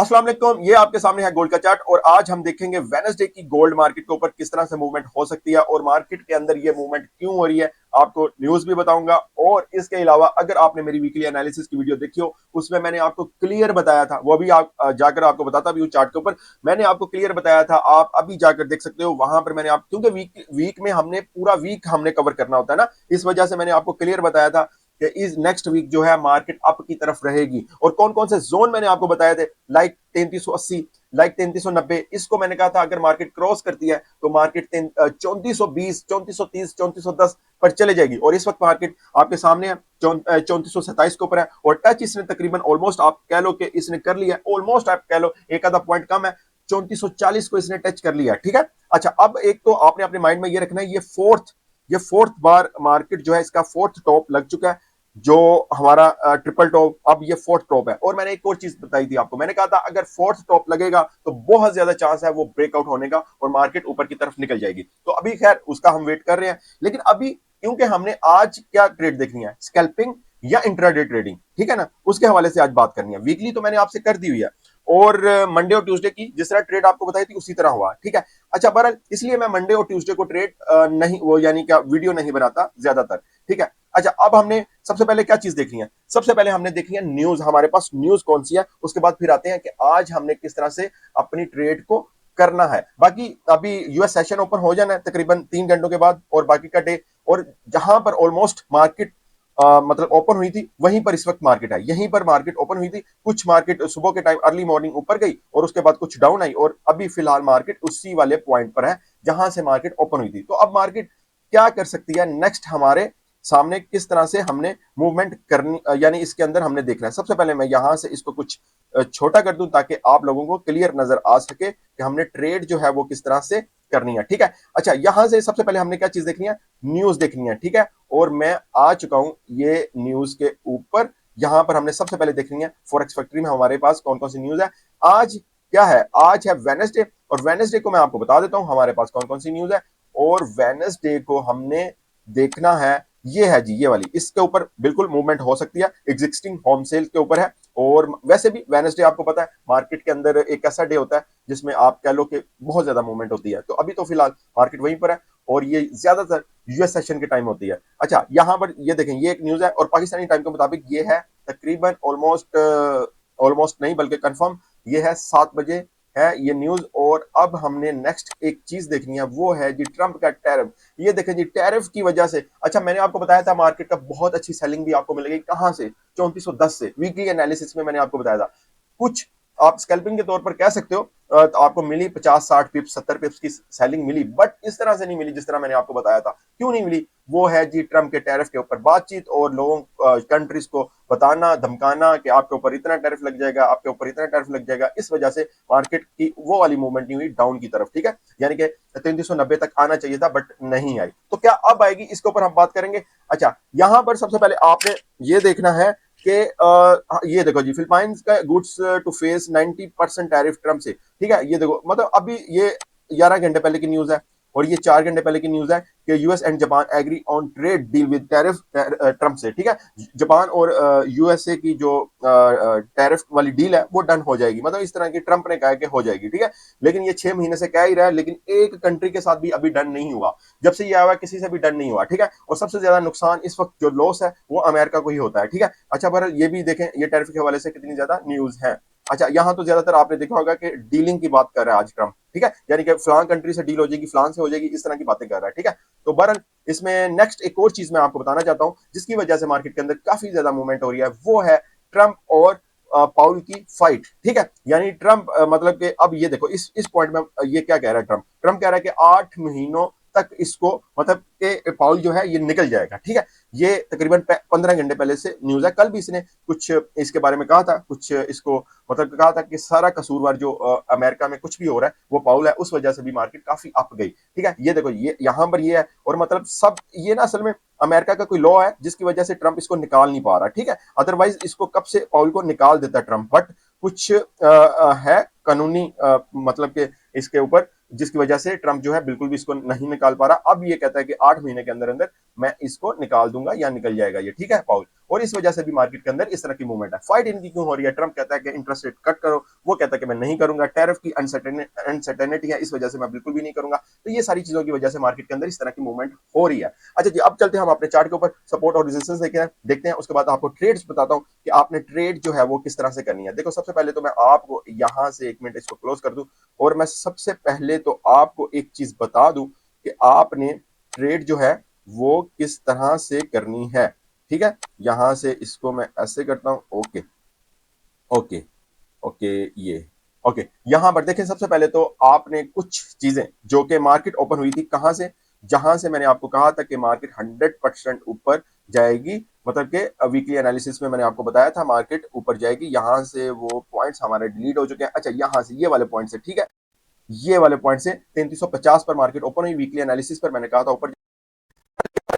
अस्सलाम वालेकुम, ये आपके सामने है गोल्ड का चार्ट और आज हम देखेंगे वेडनेसडे की गोल्ड मार्केट के ऊपर किस तरह से मूवमेंट हो सकती है और मार्केट के अंदर ये मूवमेंट क्यों हो रही है। आपको न्यूज भी बताऊंगा और इसके अलावा अगर आपने मेरी वीकली एनालिसिस की वीडियो देखी हो उसमें मैंने आपको क्लियर बताया था, वो भी आप जाकर आपको बताता भी हूँ चार्ट के ऊपर। मैंने आपको क्लियर बताया था, आप अभी जाकर देख सकते हो वहां पर। मैंने आप क्योंकि वीक में हमने पूरा वीक हमने कवर करना होता है ना, इस वजह से मैंने आपको क्लियर बताया था कि इस नेक्स्ट वीक जो है मार्केट अप की तरफ रहेगी। और कौन कौन से जोन मैंने आपको बताए थे, लाइक 3380, लाइक 3390, इसको मैंने कहा था अगर मार्केट क्रॉस करती है तो मार्केट 3420, 3430, 3410 पर चले जाएगी। और इस वक्त मार्केट आपके सामने है 3427 के ऊपर है और टच इसने तकरीबन ऑलमोस्ट आप कह लो कि इसने कर लिया, ऑलमोस्ट आप कह लो एक आधा पॉइंट कम है, 3440 को इसने टच कर लिया। ठीक है, अच्छा अब एक तो आपने अपने माइंड में ये रखना है, ये फोर्थ बार मार्केट जो है इसका फोर्थ टॉप लग चुका है, जो हमारा ट्रिपल टॉप, अब ये फोर्थ टॉप है। और मैंने एक और चीज बताई थी आपको, मैंने कहा था अगर फोर्थ टॉप लगेगा तो बहुत ज्यादा चांस है वो ब्रेकआउट होने का और मार्केट ऊपर की तरफ निकल जाएगी। तो अभी खैर उसका हम वेट कर रहे हैं, लेकिन अभी क्योंकि हमने आज क्या ट्रेड देखनी है, स्कैल्पिंग या इंट्राडे ट्रेडिंग, ठीक है ना, उसके हवाले से आज बात करनी है। वीकली तो मैंने आपसे कर दी हुई है और मंडे और ट्यूसडे की जिस तरह ट्रेड आपको बताई थी उसी तरह हुआ, ठीक है। अच्छा बहरहाल इसलिए मैं मंडे और ट्यूसडे को ट्रेड नहीं वो यानी क्या वीडियो नहीं बनाता ज्यादातर, ठीक है। अच्छा अब हमने सबसे पहले क्या चीज देखनी है, सबसे पहले हमने देखनी है न्यूज, हमारे पास न्यूज कौन सी है, उसके बाद फिर आते हैं कि आज हमने किस तरह से अपनी ट्रेड को करना है। बाकी अभी यूएस सेशन ओपन हो जाना है तकरीबन 3 घंटों के बाद और बाकी का डे, और जहां पर ऑलमोस्ट मार्केट मतलब ओपन हुई थी वहीं पर इस वक्त मार्केट है, यहीं पर मार्केट ओपन हुई थी। कुछ मार्केट सुबह के टाइम अर्ली मॉर्निंग ऊपर गई और उसके बाद कुछ डाउन आई और अभी फिलहाल मार्केट उसी वाले पॉइंट पर है जहां से मार्केट ओपन हुई थी। तो अब मार्केट क्या कर सकती है नेक्स्ट, हमारे सामने किस तरह से हमने मूवमेंट करनी, यानी इसके अंदर हमने देखना है। सबसे पहले मैं यहां से इसको कुछ छोटा कर दूं ताकि आप लोगों को क्लियर नजर आ सके कि हमने ट्रेड जो है वो किस तरह से करनी है, ठीक है। अच्छा यहां से सबसे पहले हमने क्या चीज देखनी है, न्यूज देखनी है, ठीक है। और मैं आ चुका हूं ये न्यूज के ऊपर, यहां पर हमने सबसे पहले देखनी है फॉरेक्स फैक्ट्री में हमारे पास कौन कौन सी न्यूज है। आज क्या है, आज है वेडनेसडे और वेडनेसडे को मैं आपको बता देता हूं हमारे पास कौन कौन सी न्यूज है। और वेडनेसडे को हमने देखना है, ये है जी ये वाली, इसके ऊपर बिल्कुल मूवमेंट हो सकती है, एग्जिस्टिंग होम सेल के ऊपर है। और वैसे भी वेडनेसडे आपको पता है मार्केट के अंदर एक ऐसा डे होता है जिसमें आप कह लो कि बहुत ज्यादा मूवमेंट होती है। तो अभी तो फिलहाल मार्केट वहीं पर है और ये ज्यादातर यूएस सेशन के टाइम होती है। अच्छा यहां पर ये देखें, ये एक न्यूज है और पाकिस्तानी टाइम के मुताबिक ये है तकरीबन ऑलमोस्ट ऑलमोस्ट नहीं बल्कि कंफर्म ये है 7 बजे है ये न्यूज। और अब हमने नेक्स्ट एक चीज देखनी है, वो है जी ट्रंप का टैरिफ। ये देखें जी टैरिफ की वजह से, अच्छा मैंने आपको बताया था मार्केट का बहुत अच्छी सेलिंग भी आपको मिलेगी, कहां से, 3410 से। वीकली एनालिसिस में मैंने आपको बताया था, कुछ आप स्कैल्पिंग के तौर पर कह सकते हो, तो आपको मिली 50-60 पिप्स 70 पिप्स की सेलिंग मिली, बट इस तरह से नहीं मिली जिस तरह मैंने आपको बताया था। क्यों नहीं मिली, वो है जी ट्रंप के टैरिफ के ऊपर बातचीत और लोगों कंट्रीज को बताना धमकाना कि आपके ऊपर इतना टैरिफ लग जाएगा, आपके ऊपर इतना टैरिफ लग जाएगा। इस वजह से मार्केट की वो वाली मूवमेंट नहीं हुई डाउन की तरफ, ठीक है। यानी कि 3390 तक आना चाहिए था बट नहीं आई, तो क्या अब आएगी इसके ऊपर हम बात करेंगे। अच्छा यहां पर सबसे पहले आपने ये देखना है कि ये देखो जी, फिलीपाइंस का goods to face 90% tariff Trump से, ठीक है। ये देखो मतलब अभी ये 11 घंटे पहले की न्यूज है और ये 4 घंटे पहले की न्यूज है कि US and Japan agree on trade deal with tariff Trump से, ठीक है। जापान और यूएसए की जो टैरिफ वाली डील है वो डन हो जाएगी, मतलब इस तरह की ट्रम्प ने कहा कि हो जाएगी, ठीक है। लेकिन ये 6 महीने से कह ही रहा है, लेकिन एक कंट्री के साथ भी अभी डन नहीं हुआ, जब से ये आया हुआ किसी से भी डन नहीं हुआ, ठीक है। और सबसे ज्यादा नुकसान इस वक्त जो लॉस है वो अमेरिका को ही होता है, ठीक है। अच्छा पर ये भी देखें ये टैरिफ के हवाले से कितनी ज्यादा न्यूज है। अच्छा यहां तो ज्यादातर आपने देखा होगा कि डीलिंग की बात कर रहा है आज ट्रम्प, ठीक है, यानी कि फलान कंट्री से डील हो जाएगी, फलान से हो जाएगी, इस तरह की बातें कर रहा है, ठीक है। तो बहरहाल इसमें नेक्स्ट एक और चीज मैं आपको बताना चाहता हूं जिसकी वजह से मार्केट के अंदर काफी ज्यादा मूवमेंट हो रही है, वो है ट्रम्प और पाउल की फाइट, ठीक है। यानी ट्रम्प मतलब कि अब ये देखो इस पॉइंट में ये क्या कह रहा है, ट्रम्प कह रहा है कि 8 महीनों तक इसको मतलब कि पाउल जो है ये निकल जाएगा, ठीक है। ये तकरीबन 15 घंटे पहले से न्यूज है, कल भी इसने कुछ इसके बारे में कहा था, कुछ इसको मतलब कहा था कि सारा कसूरवार जो अमेरिका में कुछ भी हो रहा है वो पाउल है, उस वजह से भी मार्केट काफी अप गई, ठीक है। ये देखो ये यहां पर ये है और मतलब सब ये ना असल में अमेरिका का कोई लॉ है जिसकी वजह से ट्रंप इसको निकाल नहीं पा रहा, ठीक है। अदरवाइज इसको कब से पाउल को निकाल देता ट्रंप, बट कुछ है कानूनी मतलब के इसके ऊपर जिसकी वजह से ट्रंप जो है बिल्कुल भी इसको नहीं निकाल पा रहा। अब ये कहता है कि 8 महीने के अंदर अंदर मैं इसको निकाल दूंगा या निकल जाएगा ये, ठीक है पाउल। और इस वजह से भी मार्केट के अंदर इस तरह की मूवमेंट है। फाइट इनकी क्यों हो रही है? ट्रंप कहता है कि इंटरेस्ट रेट कट करो, वो कहता है कि मैं नहीं करूंगा, टैरिफ की अनसर्टेनिटी है, इस वजह से मैं बिल्कुल भी नहीं करूंगा। तो ये सारी चीजों की वजह से मार्केट के अंदर इस तरह की मूवमेंट हो रही है। अच्छा जी, अब चलते हैं हम अपने चार्ट के ऊपर, सपोर्ट और रेजिस्टेंस देखते हैं। उसके बाद आपको ट्रेड्स बताता हूं कि आपने ट्रेड जो है वो किस तरह से करनी है। देखो, सबसे पहले तो मैं आपको यहां से, एक मिनट इसको क्लोज कर दूं, और मैं सबसे पहले तो आपको एक चीज बता दूं कि आपने ट्रेड जो है वो किस तरह से करनी है, ठीक है। यहां से इसको मैं ऐसे करता हूं, ओके ओके ओके, ये ओके। यहां पर देखें, सबसे पहले तो आपने कुछ चीजें जो कि मार्केट ओपन हुई थी कहां से, जहां से मैंने आपको कहा था कि मार्केट 100% ऊपर जाएगी, मतलब कि वीकली एनालिसिस में मैंने आपको बताया था मार्केट ऊपर जाएगी। यहां से वो पॉइंट्स हमारे डिलीट हो चुके हैं। अच्छा, यहां से ये वाले पॉइंट से, ठीक है, ये वाले पॉइंट से 3350 पर मार्केट ओपन हुई। वीकली एनालिसिस पर मैंने कहा था ऊपर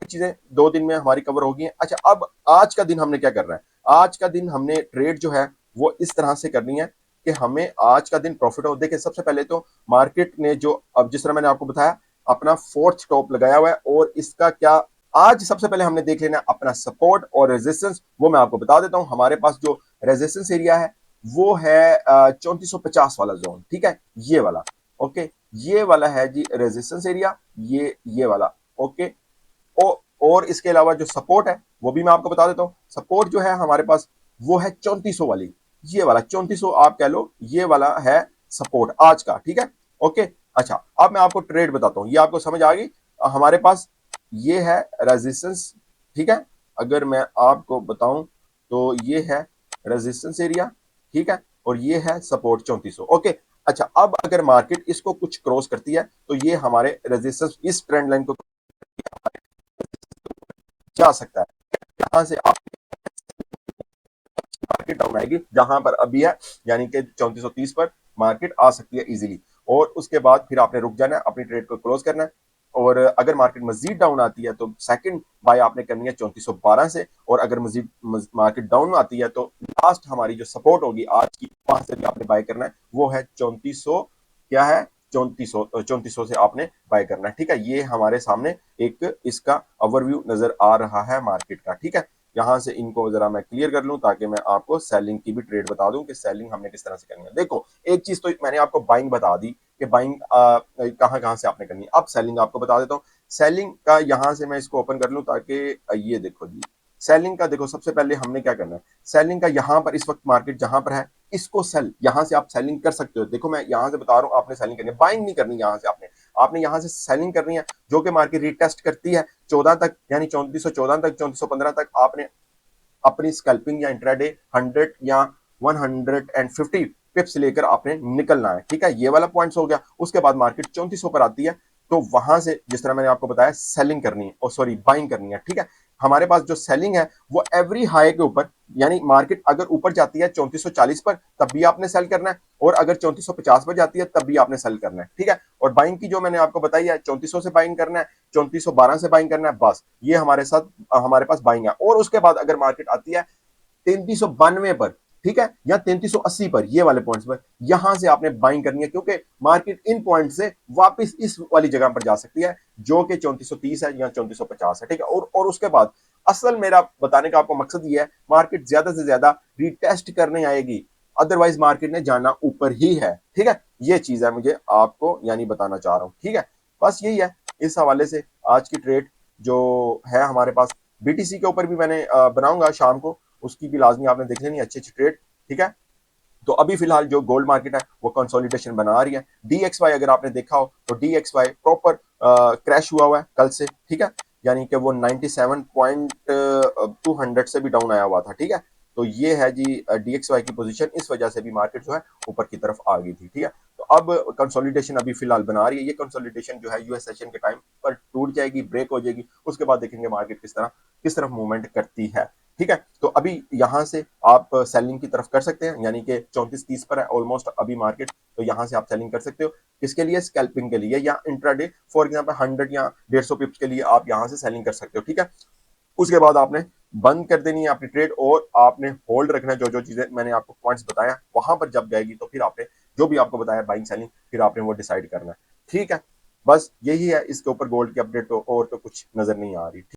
चीजें 2 दिन में हमारी कवर होगी। अच्छा, अब आज का दिन हमने क्या करना है? आज का दिन हमने ट्रेड जो है वो इस तरह से करनी है कि हमें आज का दिन प्रॉफिट हो। देखिए, सबसे पहले तो मार्केट ने जो, अब जिस तरह मैंने आपको बताया, अपना फोर्थ टॉप लगाया हुआ है, और इसका क्या, आज सबसे पहले हमने देख लेना अपना सपोर्ट और रेजिस्टेंस। वो मैं आपको बता देता हूं। हमारे पास जो रेजिस्टेंस एरिया है वो है 3450 वाला जोन, ठीक है, ये वाला, ओके, ये वाला है जी रेजिस्टेंस एरिया, ये वाला, ओके। और इसके अलावा जो सपोर्ट है वो भी मैं आपको बता देता हूं। सपोर्ट जो है हमारे पास वो है 3400 वाली, ये वाला 3400 आप कह लो, ये वाला है सपोर्ट आज का, ठीक है, ओके। अच्छा, अब मैं आपको ट्रेड बताता हूं, ये आपको समझ आ गई। हमारे पास ये है रेजिस्टेंस, ठीक है, अगर मैं आपको बताऊं तो ये है रेजिस्टेंस एरिया, ठीक है, और ये है सपोर्ट 3400, ओके। अच्छा, अब अगर मार्केट इसको कुछ क्रॉस करती है तो ये हमारे रेजिस्टेंस, इस ट्रेंड लाइन को जा सकता है। यहां से आप मार्केट डाउन आएगी जहां पर अभी है, यानी कि 3430 पर मार्केट आ सकती है इजीली। और उसके बाद फिर आपने रुक जाना है, अपनी ट्रेड को क्लोज करना है। और अगर मार्केट मजीद डाउन आती है तो सेकंड बाय आपने करनी है 3412 से, और अगर मजीद मार्केट डाउन आती है तो लास्ट हमारी जो सपोर्ट होगी आज की, वहां से भी आपने बाय करना है, वो है 3400, क्या है, 3400 से आपने बाय करना है, ठीक है। ये हमारे सामने एक इसका ओवरव्यू नजर आ रहा है मार्केट का, ठीक है। यहां से इनको जरा मैं क्लियर कर लूं ताकि मैं आपको सेलिंग की भी ट्रेड बता दूं कि सेलिंग हमने किस तरह से करनी है। देखो, एक चीज तो मैंने आपको बाइंग बता दी कि बाइंग कहां कहां से आपने करनी है। अब सेलिंग आपको बता देता हूं। सेलिंग का यहां से मैं इसको ओपन कर लूं ताकि ये देखो जी, सेलिंग का देखो, सबसे पहले हमने क्या करना है। सेलिंग का यहां पर इस वक्त मार्केट जहां पर है, इसको सेल, यहां से आप सेलिंग कर सकते हो। देखो, मैं यहां से बता रहा हूं, आपने सेलिंग करनी है, बाइंग नहीं करनी। यहां से आपने यहां से सेलिंग करनी है, जो कि मार्केट रिटेस्ट करती है 14 तक, यानी 3414 तक, 3415 तक आपने अपनी स्कैल्पिंग या इंट्राडे 100 या 150 पिप्स लेकर आपने निकलना है, ठीक है। ये वाला पॉइंट्स हो गया। उसके बाद मार्केट 3400 पर आती है, तो वहां से जिस तरह मैंने आपको बताया सेलिंग करनी है, और सॉरी बाइंग करनी है, ठीक है। हमारे पास जो सेलिंग है वो एवरी हाई के ऊपर, यानी मार्केट अगर ऊपर जाती है 3440 पर तब भी आपने सेल करना है, और अगर 3450 पर जाती है तब भी आपने सेल करना है, ठीक है। और बाइंग की जो मैंने आपको बताई है, 3400 से बाइंग करना है, 3412 से बाइंग करना है, बस ये हमारे साथ हमारे पास बाइंग है। और उसके बाद अगर मार्केट आती है 3392 पर, ठीक है, या 3380 पर, ये वाले पॉइंट्स पर, यहां से आपने बाइंग करनी है, क्योंकि मार्केट इन पॉइंट से वापस इस वाली जगह पर जा सकती है जो कि 3430 है या 3450 है, ठीक है। और उसके बाद असल मेरा बताने का आपको मकसद ये है, मार्केट ज्यादा से ज्यादा रिटेस्ट करने आएगी, अदरवाइज मार्केट ने जाना ऊपर ही है, ठीक है। ये चीज है मुझे आपको यानी बताना चाह रहा हूं, ठीक है। बस यही है इस हवाले से आज की ट्रेड जो है हमारे पास। बीटीसी के ऊपर भी मैंने बनाऊंगा शाम को, उसकी भी लाजमी आपने देख लेनी अच्छी अच्छी ट्रेड, ठीक है। तो अभी फिलहाल जो गोल्ड मार्केट है वो कंसोलिडेशन बना रही है। डीएक्सवाई अगर आपने देखा हो तो डीएक्सवाई प्रॉपर क्रैश हुआ है कल से, ठीक है, यानी कि वो 97.200 से भी डाउन आया हुआ था, ठीक है। तो ये है जी डीएक्सवाई की पोजीशन, इस वजह से भी मार्केट जो है ऊपर की तरफ आ गई थी, ठीक है। तो अब कंसोलिडेशन अभी फिलहाल बना रही है। ये कंसोलिडेशन जो है यूएस सेशन के टाइम पर टूट जाएगी, ब्रेक हो जाएगी, उसके बाद देखेंगे मार्केट किस तरफ मूवमेंट करती है, ठीक है। तो अभी यहां से आप सेलिंग की तरफ कर सकते हैं, यानी कि 3430 पर है ऑलमोस्ट अभी मार्केट, तो यहां से आप सेलिंग कर सकते हो। किसके लिए? स्कैल्पिंग के लिए या इंट्राडे, फॉर एग्जांपल 100 या 150 पिप्स के लिए आप यहां से सेलिंग कर सकते हो, ठीक है। उसके बाद आपने बंद कर देनी है अपनी ट्रेड, और आपने होल्ड रखना है जो जो चीजें मैंने आपको पॉइंट्स बताया, वहां पर जब जाएगी तो फिर आपने जो भी आपको बताया बाइंग सेलिंग, फिर आपने वो डिसाइड करना है। ठीक है, बस यही है इसके ऊपर गोल्ड की अपडेट, तो और तो कुछ नजर नहीं आ रही।